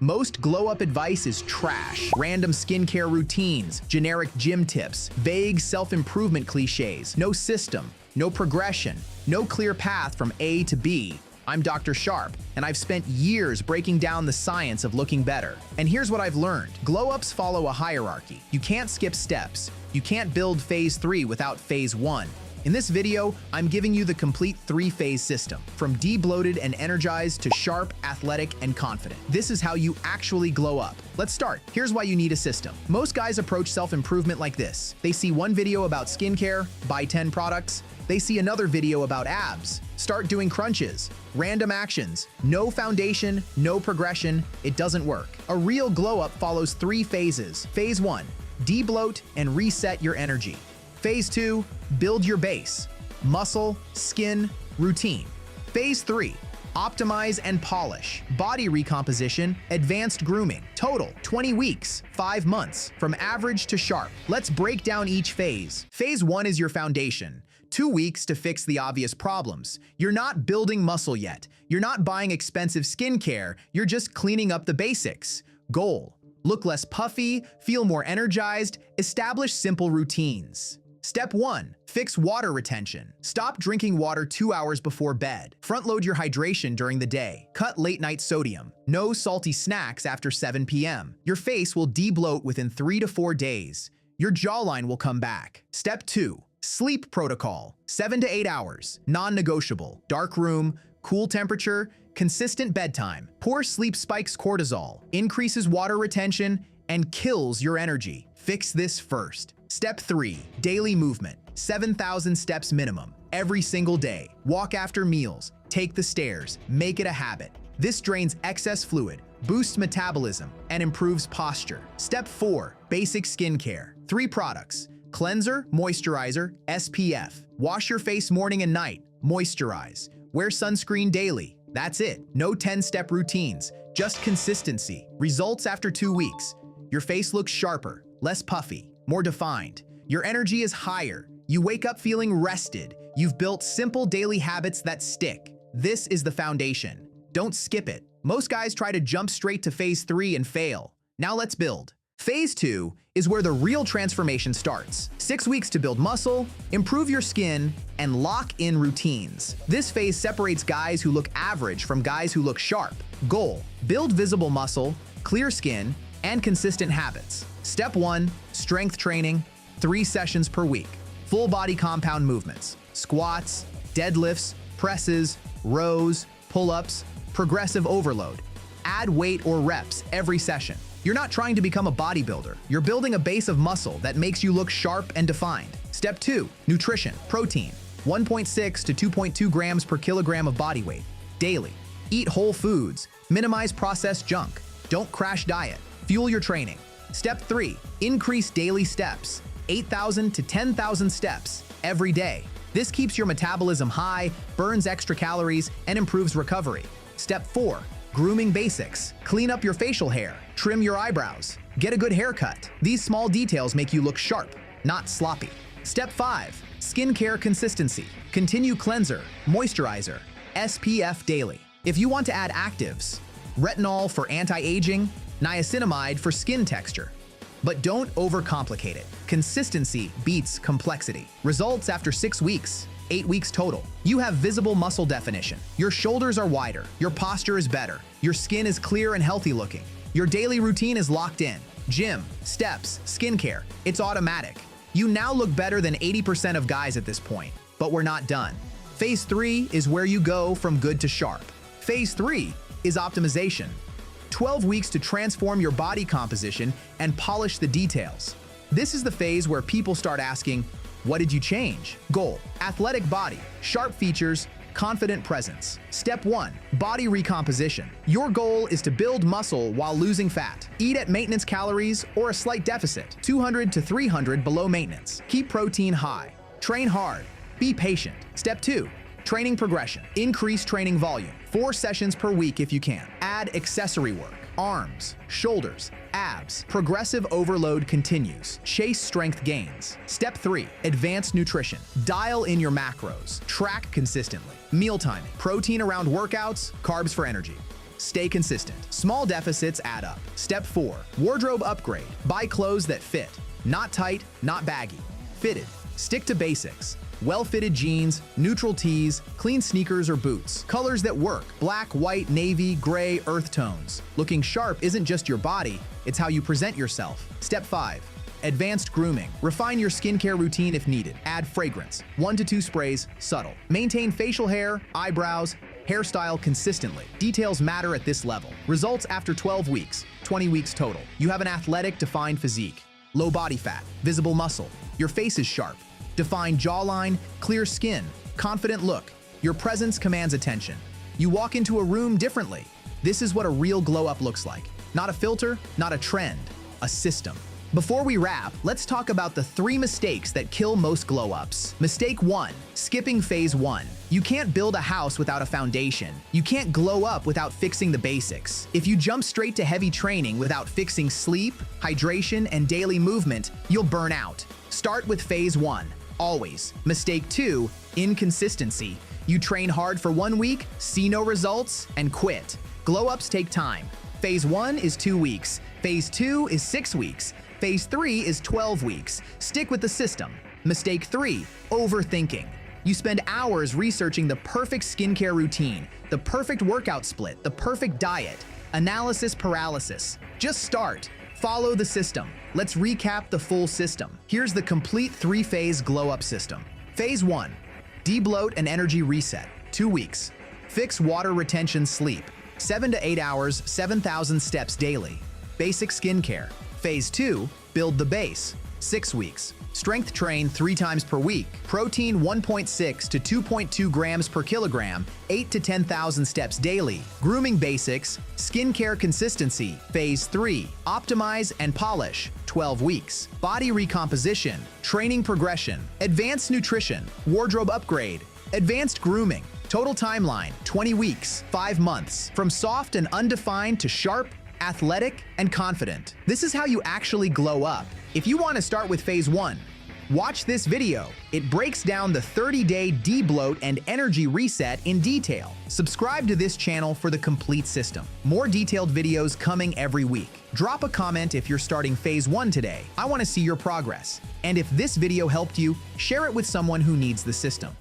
Most glow-up advice is trash. Random skincare routines, generic gym tips, vague self-improvement cliches, no system, no progression, no clear path from A to B. I'm Dr. Sharp, and I've spent years breaking down the science of looking better. And here's what I've learned. Glow-ups follow a hierarchy. You can't skip steps. You can't build phase 3 without phase 1. In this video, I'm giving you the complete 3-phase system, from debloated and energized to sharp, athletic, and confident. This is how you actually glow up. Let's start. Here's why you need a system. Most guys approach self-improvement like this. They see one video about skincare, buy 10 products. They see another video about abs, start doing crunches, random actions, no foundation, no progression. It doesn't work. A real glow-up follows 3 phases. Phase 1, debloat and reset your energy. Phase 2, build your base, muscle, skin, routine. Phase 3, optimize and polish, body recomposition, advanced grooming. Total, 20 weeks, 5 months, from average to sharp. Let's break down each phase. Phase 1 is your foundation. 2 weeks to fix the obvious problems. You're not building muscle yet. You're not buying expensive skincare. You're just cleaning up the basics. Goal, look less puffy, feel more energized, establish simple routines. Step 1, fix water retention. Stop drinking water 2 hours before bed. Front-load your hydration during the day. Cut late-night sodium. No salty snacks after 7 p.m. Your face will debloat within 3 to 4 days. Your jawline will come back. Step 2, sleep protocol. 7 to 8 hours. Non-negotiable. Dark room, cool temperature, consistent bedtime. Poor sleep spikes cortisol, increases water retention, and kills your energy. Fix this first. Step 3, daily movement. 7,000 steps minimum, every single day. Walk after meals, take the stairs, make it a habit. This drains excess fluid, boosts metabolism, and improves posture. Step 4, basic skincare. 3 products, cleanser, moisturizer, SPF. Wash your face morning and night, moisturize. Wear sunscreen daily. That's it. No 10-step routines, just consistency. Results after 2 weeks. Your face looks sharper, less puffy, more defined. Your energy is higher. You wake up feeling rested. You've built simple daily habits that stick. This is the foundation. Don't skip it. Most guys try to jump straight to phase 3 and fail. Now let's build. Phase 2 is where the real transformation starts. 6 weeks to build muscle, improve your skin, and lock in routines. This phase separates guys who look average from guys who look sharp. Goal, build visible muscle, clear skin, and consistent habits. Step 1, strength training, 3 sessions per week. Full body compound movements, squats, deadlifts, presses, rows, pull-ups, progressive overload. Add weight or reps every session. You're not trying to become a bodybuilder. You're building a base of muscle that makes you look sharp and defined. Step 2, nutrition, protein, 1.6 to 2.2 grams per kilogram of body weight, daily. Eat whole foods, minimize processed junk. Don't crash diet. Fuel your training. Step 3, increase daily steps, 8,000 to 10,000 steps every day. This keeps your metabolism high, burns extra calories, and improves recovery. Step 4, grooming basics. Clean up your facial hair, trim your eyebrows, get a good haircut. These small details make you look sharp, not sloppy. Step 5, skincare consistency. Continue cleanser, moisturizer, SPF daily. If you want to add actives, retinol for anti-aging, niacinamide for skin texture. But don't overcomplicate it. Consistency beats complexity. Results after 6 weeks, 8 weeks total. You have visible muscle definition. Your shoulders are wider. Your posture is better. Your skin is clear and healthy looking. Your daily routine is locked in. Gym, steps, skincare, it's automatic. You now look better than 80% of guys at this point. But we're not done. Phase 3 is where you go from good to sharp. Phase 3 is optimization. 12 weeks to transform your body composition and polish the details. This is the phase where people start asking, what did you change? Goal, athletic body, sharp features, confident presence. Step 1, body recomposition. Your goal is to build muscle while losing fat. Eat at maintenance calories or a slight deficit, 200 to 300 below maintenance. Keep protein high. Train hard. Be patient. Step 2, training progression. Increase training volume. 4 sessions per week if you can. Add accessory work. Arms, shoulders, abs. Progressive overload continues. Chase strength gains. Step 3, advanced nutrition. Dial in your macros. Track consistently. Meal timing. Protein around workouts, carbs for energy. Stay consistent. Small deficits add up. Step 4. Wardrobe upgrade. Buy clothes that fit. Not tight, not baggy. Fitted. Stick to basics. Well-fitted jeans, neutral tees, clean sneakers or boots. Colors that work. Black, white, navy, gray, earth tones. Looking sharp isn't just your body, it's how you present yourself. Step 5. Advanced grooming. Refine your skincare routine if needed. Add fragrance. 1 to 2 sprays, subtle. Maintain facial hair, eyebrows, hairstyle consistently. Details matter at this level. Results after 12 weeks, 20 weeks total. You have an athletic, defined physique. Low body fat, visible muscle. Your face is sharp. Defined jawline, clear skin, confident look. Your presence commands attention. You walk into a room differently. This is what a real glow up looks like. Not a filter, not a trend, a system. Before we wrap, let's talk about the 3 mistakes that kill most glow-ups. Mistake 1, skipping phase 1. You can't build a house without a foundation. You can't glow up without fixing the basics. If you jump straight to heavy training without fixing sleep, hydration, and daily movement, you'll burn out. Start with phase 1, always. Mistake 2, inconsistency. You train hard for 1 week, see no results, and quit. Glow-ups take time. Phase 1 is 2 weeks. Phase 2 is 6 weeks. Phase 3 is 12 weeks. Stick with the system. Mistake 3, overthinking. You spend hours researching the perfect skincare routine, the perfect workout split, the perfect diet. Analysis paralysis. Just start. Follow the system. Let's recap the full system. Here's the complete 3-phase glow-up system. Phase 1, debloat and energy reset, 2 weeks. Fix water retention sleep, 7 to 8 hours, 7,000 steps daily. Basic skincare. Phase 2, build the base, 6 weeks. Strength train 3 times per week. Protein 1.6 to 2.2 grams per kilogram, 8 to 10,000 steps daily. Grooming basics, skincare consistency. Phase 3, optimize and polish, 12 weeks. Body recomposition, training progression. Advanced nutrition, wardrobe upgrade. Advanced grooming. Total timeline, 20 weeks, 5 months. From soft and undefined to sharp, athletic, and confident. This is how you actually glow up. If you want to start with phase 1, watch this video. It breaks down the 30-day debloat and energy reset in detail. Subscribe to this channel for the complete system. More detailed videos coming every week. Drop a comment if you're starting phase 1 today. I want to see your progress. And if this video helped you, share it with someone who needs the system.